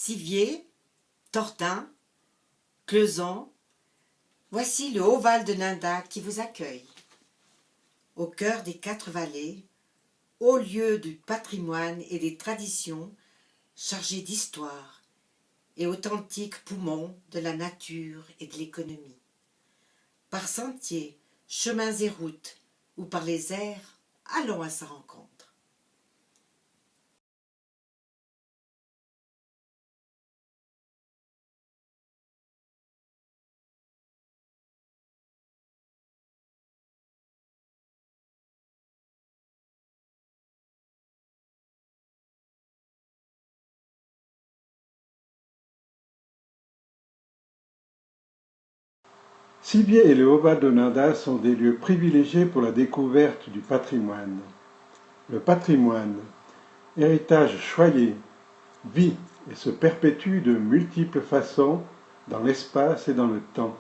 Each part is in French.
Civier, Tortin, Cleuson, voici le Haut-Val de Nindac qui vous accueille. Au cœur des 4 vallées, haut lieu du patrimoine et des traditions, chargé d'histoire et authentique poumon de la nature et de l'économie. Par sentiers, chemins et routes, ou par les airs, allons à sa rencontre. Civier et le Haut-Val de Nindac sont des lieux privilégiés pour la découverte du patrimoine. Le patrimoine, héritage choyé, vit et se perpétue de multiples façons dans l'espace et dans le temps.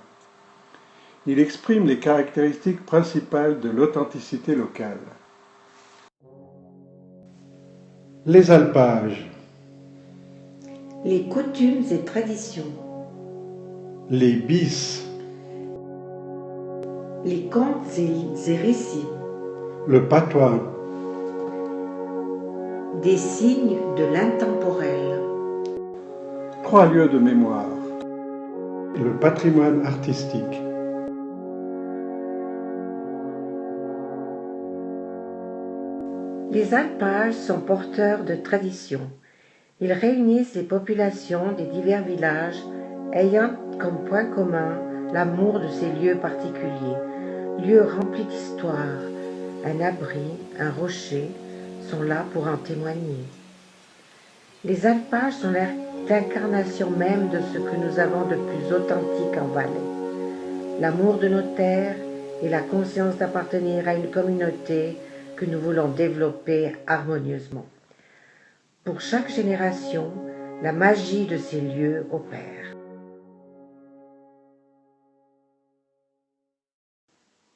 Il exprime les caractéristiques principales de l'authenticité locale. Les alpages, Les coutumes et traditions, les bis, les contes et récits, le patois, des signes de l'intemporel, 3 lieux de mémoire, le patrimoine artistique. Les alpages sont porteurs de traditions. Ils réunissent les populations des divers villages ayant comme point commun l'amour de ces lieux particuliers. Lieux remplis d'histoire, un abri, un rocher sont là pour en témoigner. Les alpages sont l'incarnation même de ce que nous avons de plus authentique en Valais. L'amour de nos terres et la conscience d'appartenir à une communauté que nous voulons développer harmonieusement. Pour chaque génération, la magie de ces lieux opère.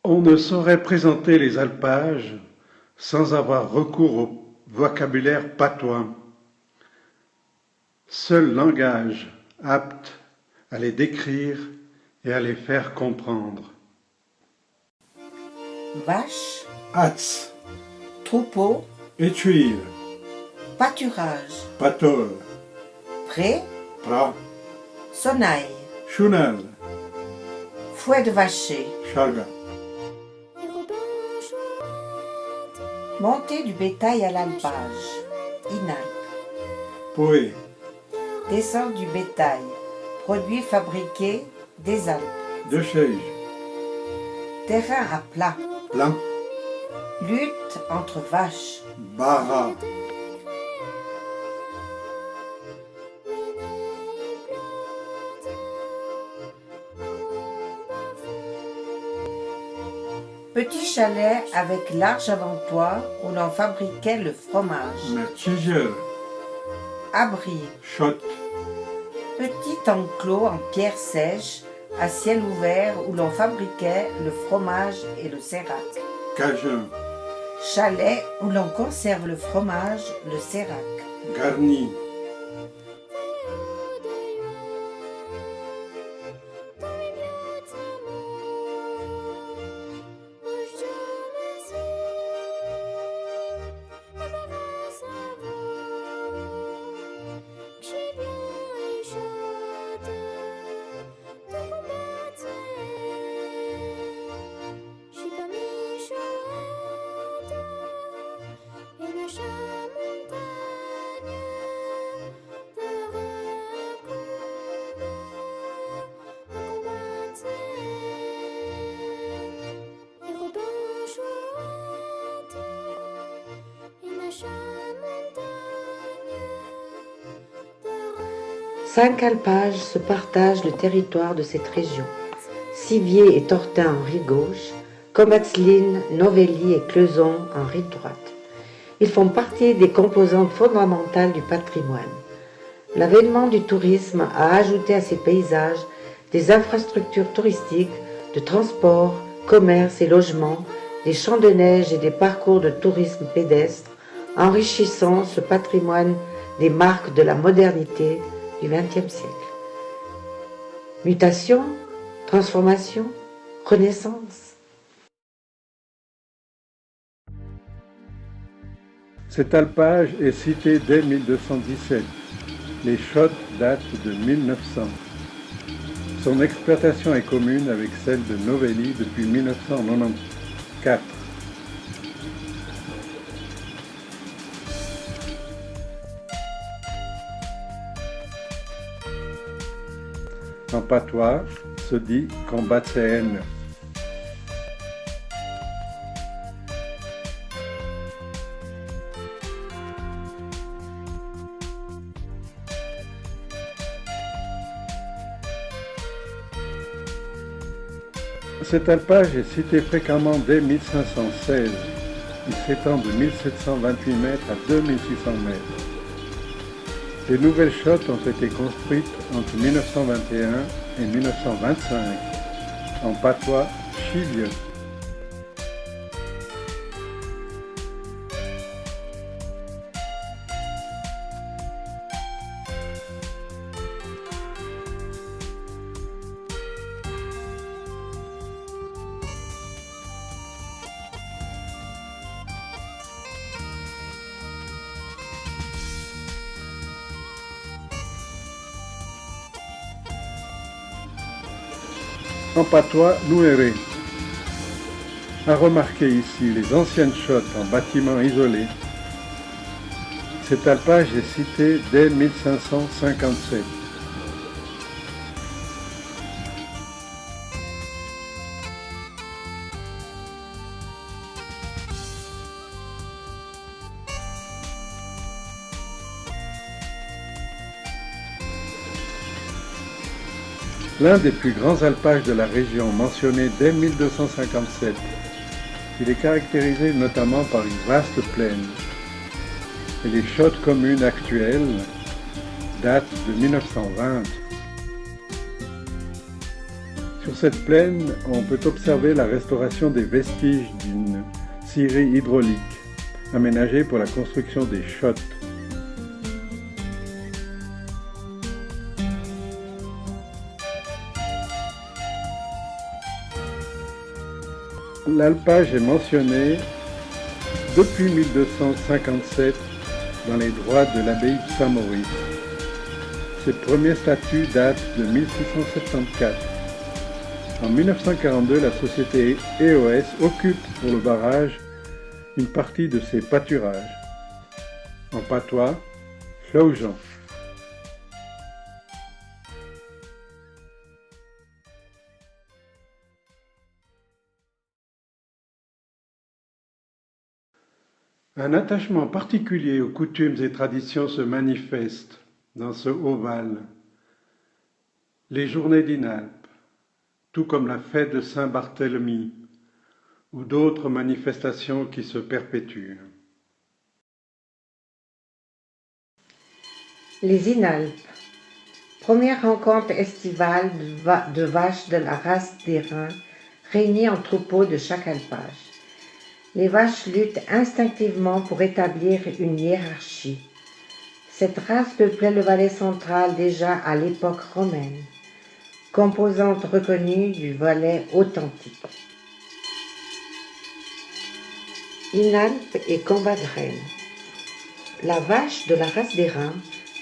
On ne saurait présenter les alpages sans avoir recours au vocabulaire patois, seul langage apte à les décrire et à les faire comprendre. Vache, Hats, troupeau, étuile, pâturage, patol, pré, pra, sonnaille, chunal, fouet de vacher, charga. montée du bétail à l'alpage, inalp, Poé, descente du bétail, produits fabriqués des Alpes, de chège, terrain à plat, plan, lutte entre vaches, bara, petit chalet avec large avant-toit où l'on fabriquait le fromage, matchiger, abri, shot, petit enclos en pierre sèche à ciel ouvert où l'on fabriquait le fromage et le sérac, cajun, chalet où l'on conserve le fromage, le sérac, garni, Cinq alpages se partagent le territoire de cette région. Civier et Tortin en rive gauche, Commatzlin, Novelly et Cleuson en rive droite. Ils font partie des composantes fondamentales du patrimoine. L'avènement du tourisme a ajouté à ces paysages des infrastructures touristiques, de transport, commerce et logement, des champs de neige et des parcours de tourisme pédestre, enrichissant ce patrimoine des marques de la modernité, du XXe siècle. Mutation, transformation, renaissance. Cet alpage est cité dès 1217. Les chottes datent de 1900. Son exploitation est commune avec celle de Novelli depuis 1994. En patois, se dit Combatséenne. Cet alpage est cité fréquemment dès 1516. Il s'étend de 1728 mètres à 2600 mètres. Les nouvelles chottes ont été construites entre 1921 et 1925, en patois chilieux. En patois nouéré. À remarquer ici les anciennes chottes en bâtiments isolés. Cet alpage est cité dès 1557. L'un des plus grands alpages de la région mentionné dès 1257. Il est caractérisé notamment par une vaste plaine. Et les chottes communes actuelles datent de 1920. Sur cette plaine, on peut observer la restauration des vestiges d'une scierie hydraulique, aménagée pour la construction des chottes. L'alpage est mentionné depuis 1257 dans les droits de l'abbaye de Saint-Maurice. Ses premiers statuts datent de 1674. En 1942, la société EOS occupe pour le barrage une partie de ses pâturages. En patois, Flaujan. Un attachement particulier aux coutumes et traditions se manifeste dans ce Haut-Val. Les journées d'Inalpe, tout comme la fête de Saint-Barthélemy ou d'autres manifestations qui se perpétuent. Les Inalpes, première rencontre estivale de vaches de la race d'airain réunies en troupeaux de chaque alpage. Les vaches luttent instinctivement pour établir une hiérarchie. Cette race peuplait le Valais central déjà à l'époque romaine, composante reconnue du Valais authentique. Inalpe et combat de reine. La vache de la race d'airain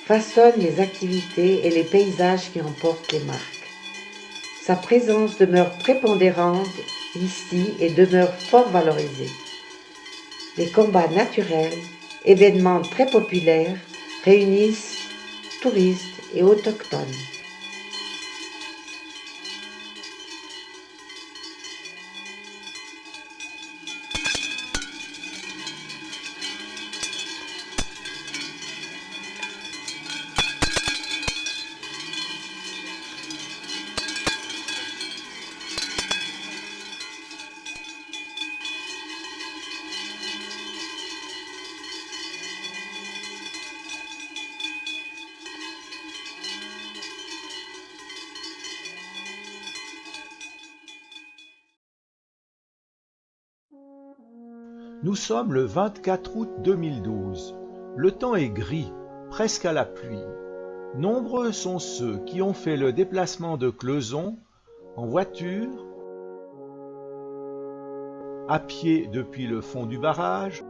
façonne les activités et les paysages qui en portent les marques. Sa présence demeure prépondérante ici et demeure fort valorisée. Les combats naturels, événements très populaires, réunissent touristes et autochtones. Nous sommes le 24 août 2012. Le temps est gris, presque à la pluie. Nombreux sont ceux qui ont fait le déplacement de Cleuson en voiture, à pied depuis le fond du barrage,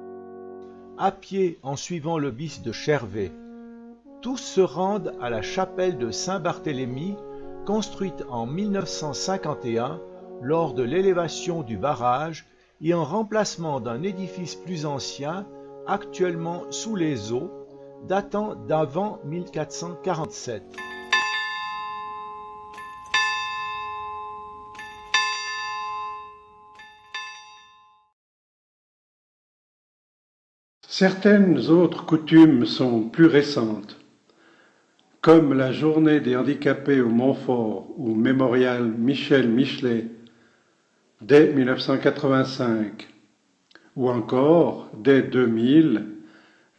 à pied en suivant le bis de Chervé. Tous se rendent à la chapelle de Saint-Barthélemy, construite en 1951 lors de l'élévation du barrage et en remplacement d'un édifice plus ancien, actuellement sous les eaux, datant d'avant 1447. Certaines autres coutumes sont plus récentes, comme la Journée des handicapés au Montfort ou Mémorial Michel Michelet dès 1985, ou encore, dès 2000,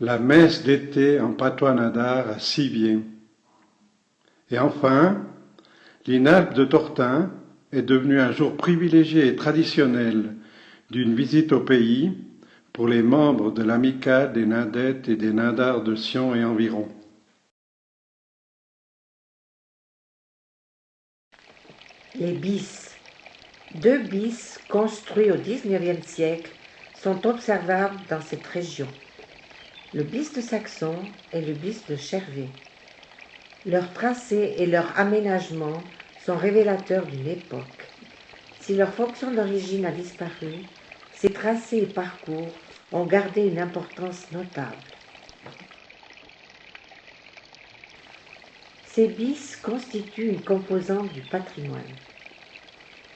la messe d'été en patois nadar à Sivier. Et enfin, l'Inalpe de Tortin est devenu un jour privilégié et traditionnel d'une visite au pays pour les membres de l'Amicale des Nadettes et des Nadars de Sion et environ. Les bis. 2 bis construits au XIXe siècle sont observables dans cette région. Le bis de Saxon et le bis de Chervé. Leur tracé et leur aménagement sont révélateurs d'une époque. Si leur fonction d'origine a disparu, ces tracés et parcours ont gardé une importance notable. Ces bis constituent une composante du patrimoine.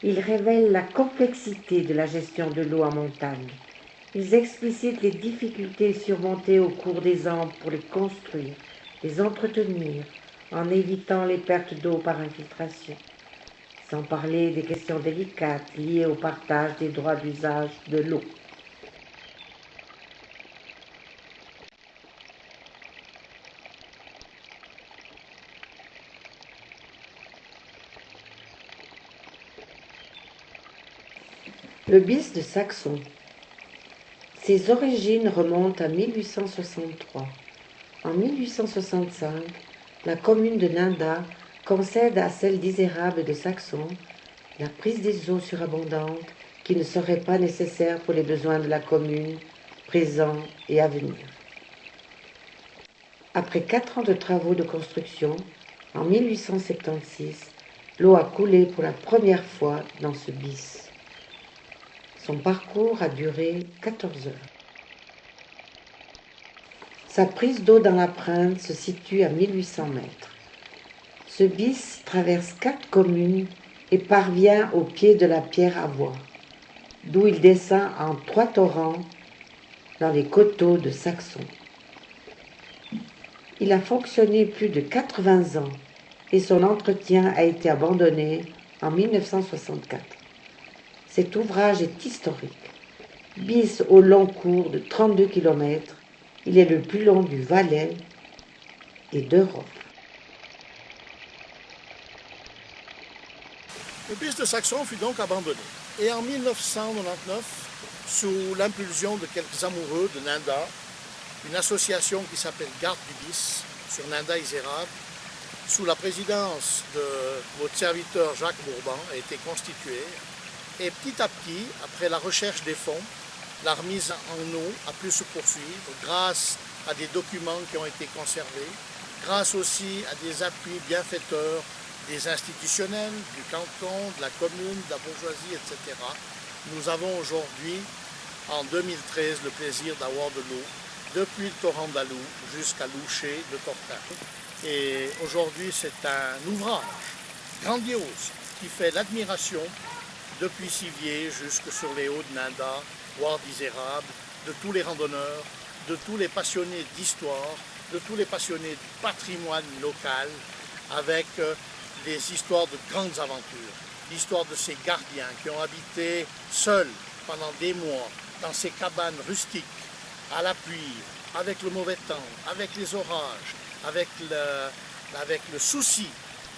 Ils révèlent la complexité de la gestion de l'eau en montagne. Ils explicitent les difficultés surmontées au cours des ans pour les construire, les entretenir, en évitant les pertes d'eau par infiltration, sans parler des questions délicates liées au partage des droits d'usage de l'eau. Le bis de Saxon. Ses origines remontent à 1863. En 1865, la commune de Ninda concède à celle d'Isérable de Saxon la prise des eaux surabondantes qui ne seraient pas nécessaires pour les besoins de la commune, présents et à venir. Après 4 ans de travaux de construction, en 1876, l'eau a coulé pour la première fois dans ce bis. Son parcours a duré 14 heures. Sa prise d'eau dans la Prinde se situe à 1800 mètres. Ce bis traverse 4 communes et parvient au pied de la Pierre à Voie, d'où il descend en 3 torrents dans les coteaux de Saxon. Il a fonctionné plus de 80 ans et son entretien a été abandonné en 1964. Cet ouvrage est historique. Bis au long cours de 32 km, il est le plus long du Valais et d'Europe. Le bis de Saxon fut donc abandonné. Et en 1999, sous l'impulsion de quelques amoureux de Ninda, une association qui s'appelle Garde du bis, sur Ninda-Isérable, sous la présidence de votre serviteur Jacques Bourban, a été constituée. Et petit à petit, après la recherche des fonds, la remise en eau a pu se poursuivre grâce à des documents qui ont été conservés, grâce aussi à des appuis bienfaiteurs des institutionnels, du canton, de la commune, de la bourgeoisie, etc. Nous avons aujourd'hui, en 2013, le plaisir d'avoir de l'eau depuis le torrent d'Alou jusqu'à Loucher de Tortin. Et aujourd'hui, c'est un ouvrage grandiose qui fait l'admiration depuis Sivier jusque sur les hauts de Ninda, voire d'Isérable, de tous les randonneurs, de tous les passionnés d'histoire, de tous les passionnés du patrimoine local, avec des histoires de grandes aventures, l'histoire de ces gardiens qui ont habité seuls pendant des mois dans ces cabanes rustiques, à la pluie, avec le mauvais temps, avec les orages, avec le souci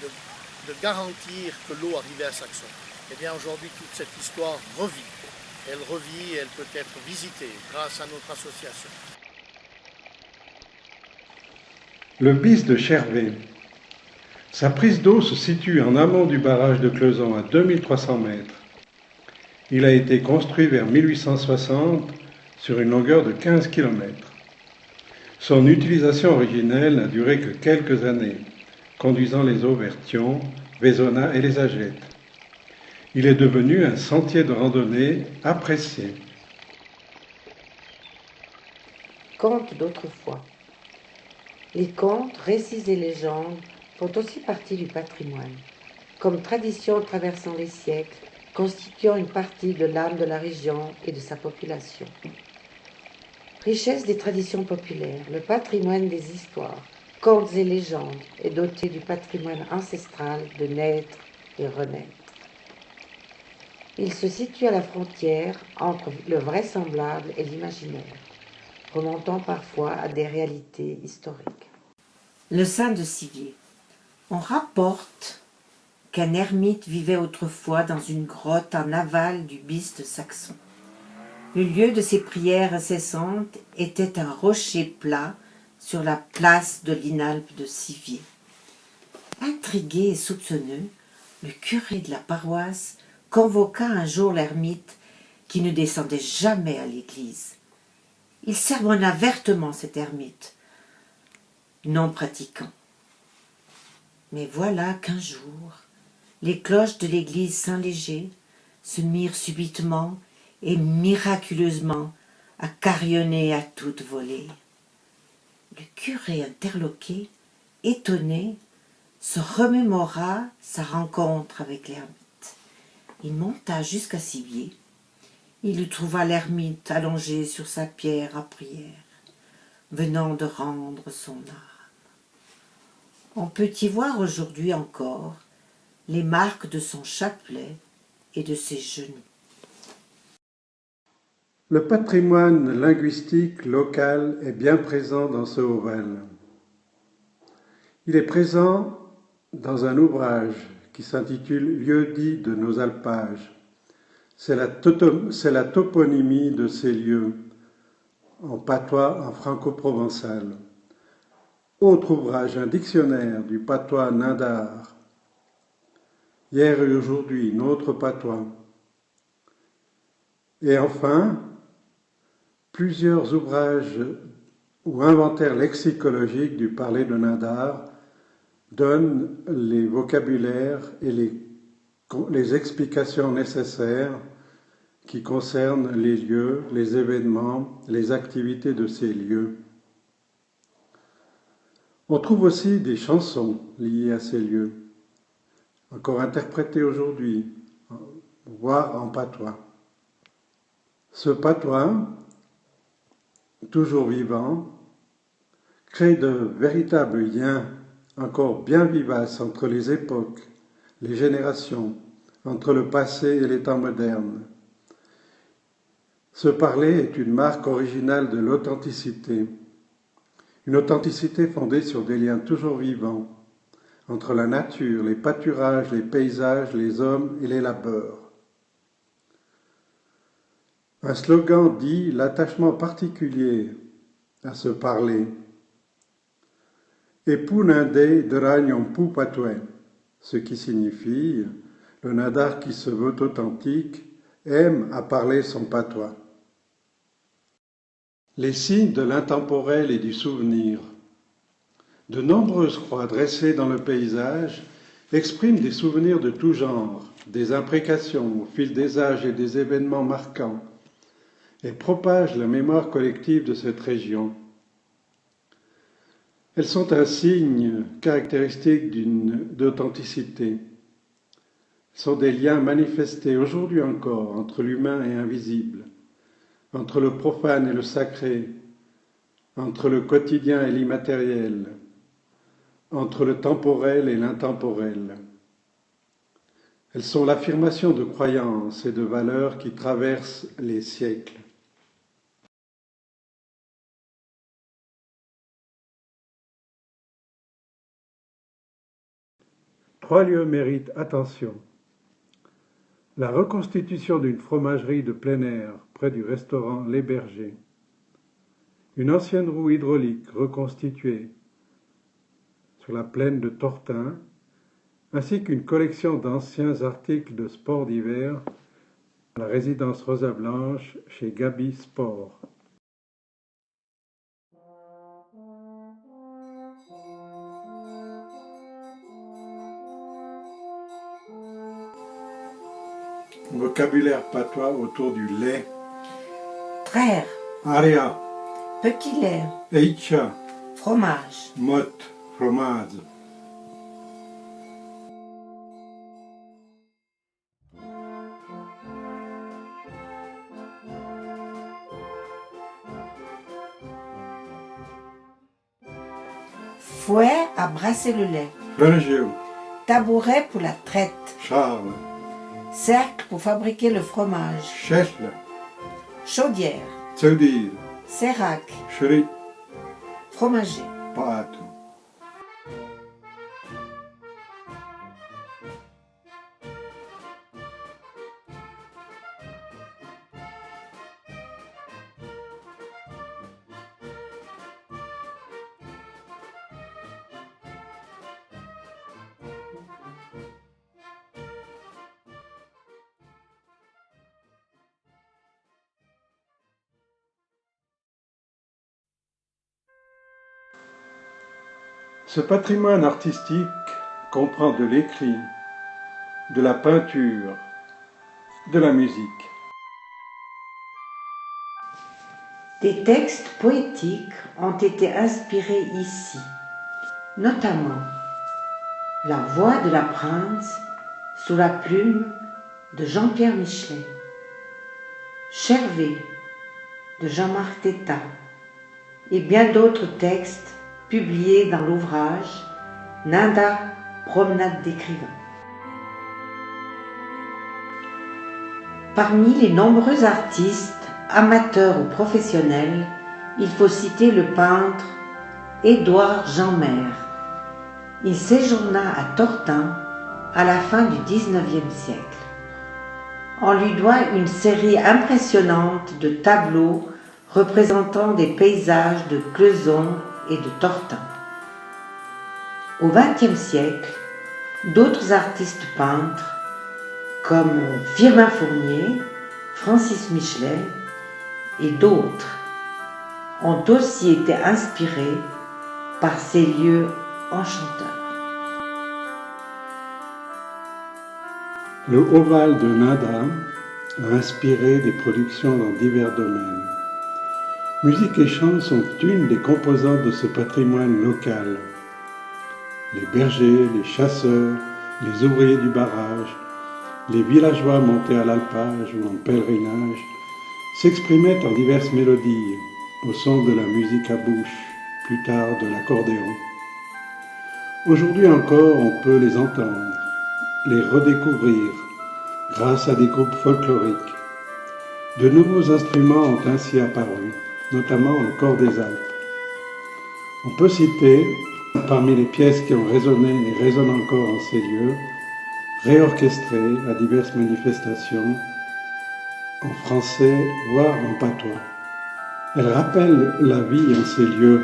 de garantir que l'eau arrivait à Saxon. Eh bien aujourd'hui, toute cette histoire revit. Elle revit et elle peut être visitée grâce à notre association. Le bis de Chervé Sa prise d'eau se situe en amont du barrage de Cleuson à 2300 mètres. Il a été construit vers 1860 sur une longueur de 15 km. Son utilisation originelle n'a duré que quelques années, conduisant les eaux vers Thion, Vaisonna et les Agettes. Il est devenu un sentier de randonnée apprécié. Contes d'autrefois. Les contes, récits et légendes font aussi partie du patrimoine, comme tradition traversant les siècles, constituant une partie de l'âme de la région et de sa population. Richesse des traditions populaires, le patrimoine des histoires, contes et légendes est doté du patrimoine ancestral de naître et renaître. Il se situe à la frontière entre le vraisemblable et l'imaginaire, remontant parfois à des réalités historiques. Le saint de Sivier. On rapporte qu'un ermite vivait autrefois dans une grotte en aval du Biste saxon. Le lieu de ses prières incessantes était un rocher plat sur la place de l'Inalpe de Sivier. Intrigué et soupçonneux, le curé de la paroisse convoqua un jour l'ermite qui ne descendait jamais à l'église. Il sermonna vertement cet ermite, non pratiquant. Mais voilà qu'un jour, les cloches de l'église Saint-Léger se mirent subitement et miraculeusement à carillonner à toute volée. Le curé interloqué, étonné, se remémora sa rencontre avec l'ermite. Il monta jusqu'à Sivier. Il y trouva l'ermite allongé sur sa pierre à prière, venant de rendre son âme. On peut y voir aujourd'hui encore les marques de son chapelet et de ses genoux. Le patrimoine linguistique local est bien présent dans ce Haut-Val. Il est présent dans un ouvrage qui s'intitule « Lieux-dits de nos alpages ». C'est la toponymie de ces lieux, en patois, en franco-provençal. Autre ouvrage, un dictionnaire du patois nindar. Hier et aujourd'hui, notre patois. Et enfin, plusieurs ouvrages ou inventaires lexicologiques du parler de nindar donnent les vocabulaires et les explications nécessaires qui concernent les lieux, les événements, les activités de ces lieux. On trouve aussi des chansons liées à ces lieux, encore interprétées aujourd'hui, voire en patois. Ce patois, toujours vivant, crée de véritables liens encore bien vivaces entre les époques, les générations, entre le passé et les temps modernes. Ce parler est une marque originale de l'authenticité, une authenticité fondée sur des liens toujours vivants, entre la nature, les pâturages, les paysages, les hommes et les labeurs. Un slogan dit l'attachement particulier à ce parler. Et pu nindé de ragnon pu patoué, ce qui signifie le nindar qui se veut authentique aime à parler son patois. Les signes de l'intemporel et du souvenir. De nombreuses croix dressées dans le paysage expriment des souvenirs de tout genre, des imprécations au fil des âges et des événements marquants, et propagent la mémoire collective de cette région. Elles sont un signe caractéristique d'authenticité. Elles sont des liens manifestés aujourd'hui encore entre l'humain et invisible, entre le profane et le sacré, entre le quotidien et l'immatériel, entre le temporel et l'intemporel. Elles sont l'affirmation de croyances et de valeurs qui traversent les siècles. Trois lieux méritent attention. La reconstitution d'une fromagerie de plein air près du restaurant Les Bergers. Une ancienne roue hydraulique reconstituée sur la plaine de Tortin ainsi qu'une collection d'anciens articles de sport d'hiver à la résidence Rosa Blanche chez Gabi Sport. Vocabulaire patois autour du lait. Frère, Aria, petit lait, Eicha, fromage, Mot, fromage. fouet à brasser le lait, Frangio, tabouret pour la traite, Charles, cercle pour fabriquer le fromage, Chesle, chaudière, Tsudir, sérac, Shri, fromager. Pato. Ce patrimoine artistique comprend de l'écrit, de la peinture, de la musique. Des textes poétiques ont été inspirés ici, notamment La Voix de la Prince sous la plume de Jean-Pierre Michelet, Chervé de Jean-Marc Tétart et bien d'autres textes publiés dans l'ouvrage Nanda, promenade d'écrivain. Parmi les nombreux artistes, amateurs ou professionnels, il faut citer le peintre Édouard Jeanmaire. Il séjourna à Tortin à la fin du XIXe siècle. On lui doit une série impressionnante de tableaux représentant des paysages de Cleuson et de Tortin. Au XXe siècle, d'autres artistes peintres, comme Firmin Fournier, Francis Michelet et d'autres, ont aussi été inspirés par ces lieux enchanteurs. Le Oval de Nanda a inspiré des productions dans divers domaines. Musique et chant sont une des composantes de ce patrimoine local. Les bergers, les chasseurs, les ouvriers du barrage, les villageois montés à l'alpage ou en pèlerinage s'exprimaient en diverses mélodies, au son de la musique à bouche, plus tard de l'accordéon. Aujourd'hui encore, on peut les entendre, les redécouvrir grâce à des groupes folkloriques. De nouveaux instruments ont ainsi apparu, notamment le Chor des Alpes. On peut citer, parmi les pièces qui ont résonné et résonnent encore en ces lieux, réorchestrées à diverses manifestations, en français, voire en patois. Elles rappellent la vie en ces lieux,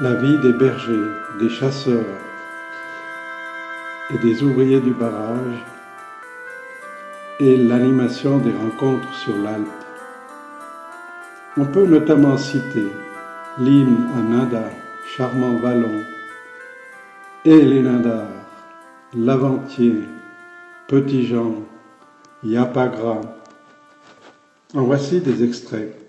la vie des bergers, des chasseurs et des ouvriers du barrage, et l'animation des rencontres sur l'Alpe. On peut notamment citer l'hymne à Nanda, charmant vallon, et les Nandars, Laventier, Petit Jean, Yapagra. En voici des extraits.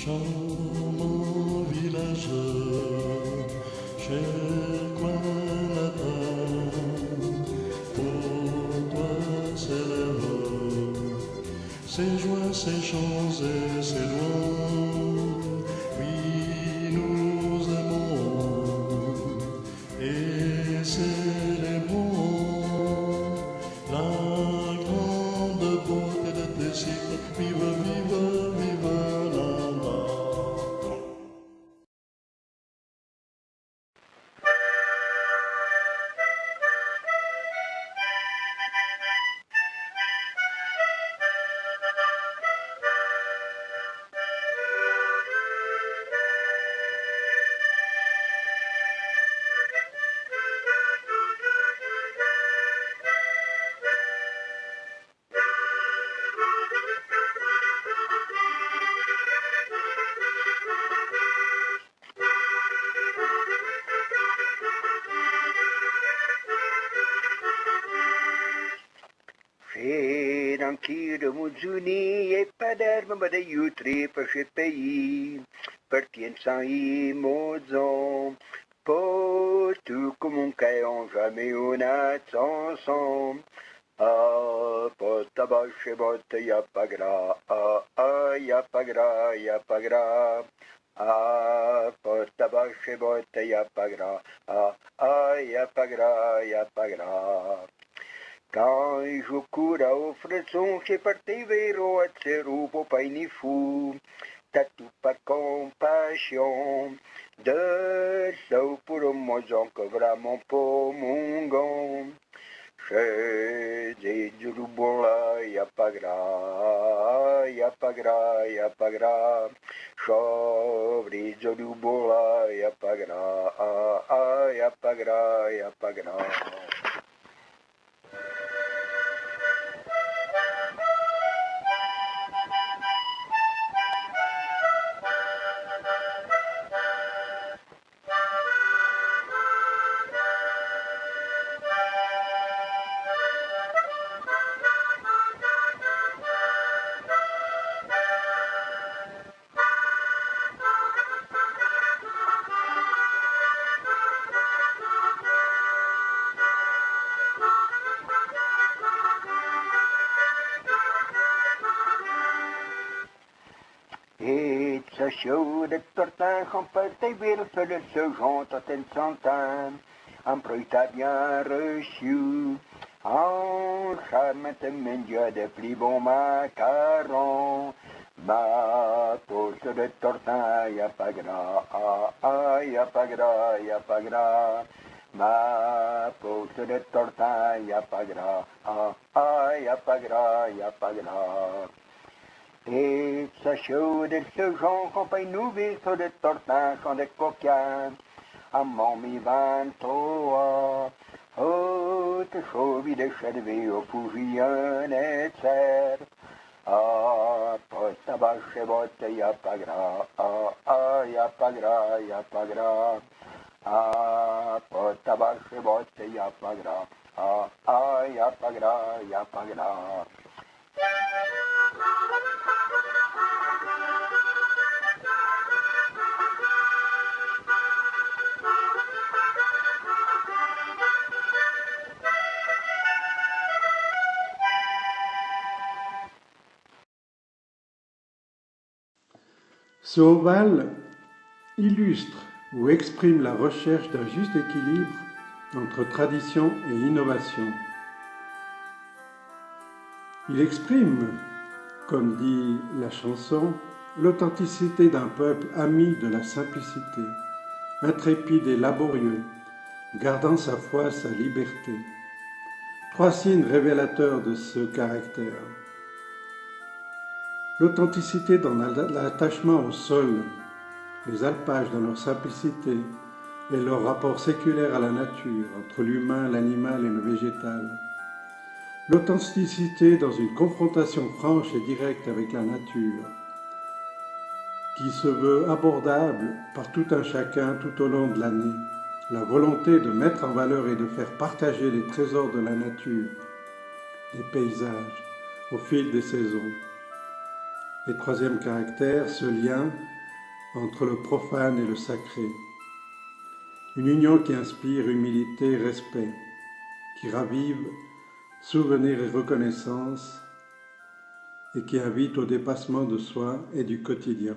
Charmant village, cher coin natal, pour toi s'élève ses joies, ses chants et ses louanges. Oui, nous aimons et célébrons la grande beauté de tes cycles. Vive, vive, vive Nanda. Tranquilo Muzuni e Padermo de Yutri per ce pays, pertiennent i mozon, tout comme un caillon jamais on a ensemble. Ah, pas tabac chez botte, y'a pas gras, ah, y'a pas gras, y'a pas gras. Ah, pas tabac chez botte, y'a pas gras, y'a pas gras, y'a pas gras. Quand je cours au frisson, j'ai parti vers ce roupeau paini fou, t'as tout par compassion, de ça pour un mozon que vraiment pour mon gant. J'ai dit du bon là, y'a pas gras, y'a pas gras, y'a pas gras. Chauve du bon là, y'a pas gras, y'a pas gras, y'a pas gras. Et ce show de tortin qu'on peut t'évire sur le second tot en centaine, un bruit t'a bien reçu, en charme te mendia de plus bons macarons, ma poche de tortin y'a pas gras, y'a pas gras, y'a pas gras, ma poche de tortin y'a pas gras, y'a pas gras, y'a pas gras. Et ce chaud de ce genre qu'on paye nourrir sur des tortins quand des coquins, à mon mi-vingt-trois, oh, te chauvi de chervé au fougillon et serre, ah, posta vache botte, y'a pas gras, y'a pas gras, y'a pas gras, ah, posta vache botte, y'a pas gras, y'a pas gras, y'a pas gras. Ce ovale illustre ou exprime la recherche d'un juste équilibre entre tradition et innovation. Il exprime, comme dit la chanson, l'authenticité d'un peuple ami de la simplicité, intrépide et laborieux, gardant sa foi, sa liberté. Trois signes révélateurs de ce caractère. L'authenticité dans l'attachement au sol, les alpages dans leur simplicité et leur rapport séculaire à la nature, entre l'humain, l'animal et le végétal. L'authenticité dans une confrontation franche et directe avec la nature, qui se veut abordable par tout un chacun tout au long de l'année. La volonté de mettre en valeur et de faire partager les trésors de la nature, des paysages, au fil des saisons. Et troisième caractère, ce lien entre le profane et le sacré. Une union qui inspire humilité et respect, qui ravive souvenir et reconnaissance et qui invite au dépassement de soi et du quotidien.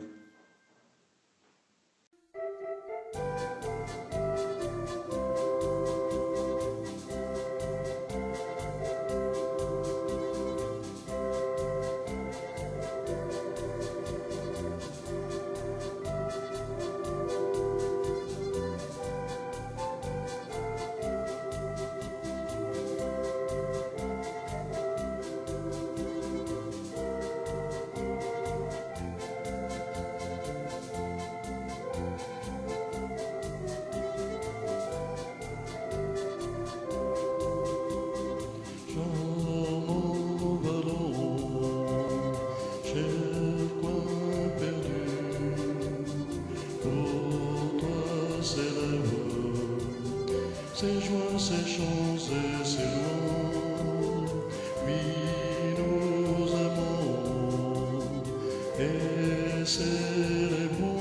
Ces joies, ces chants et ces lois, oui, nous aimons et célébrons.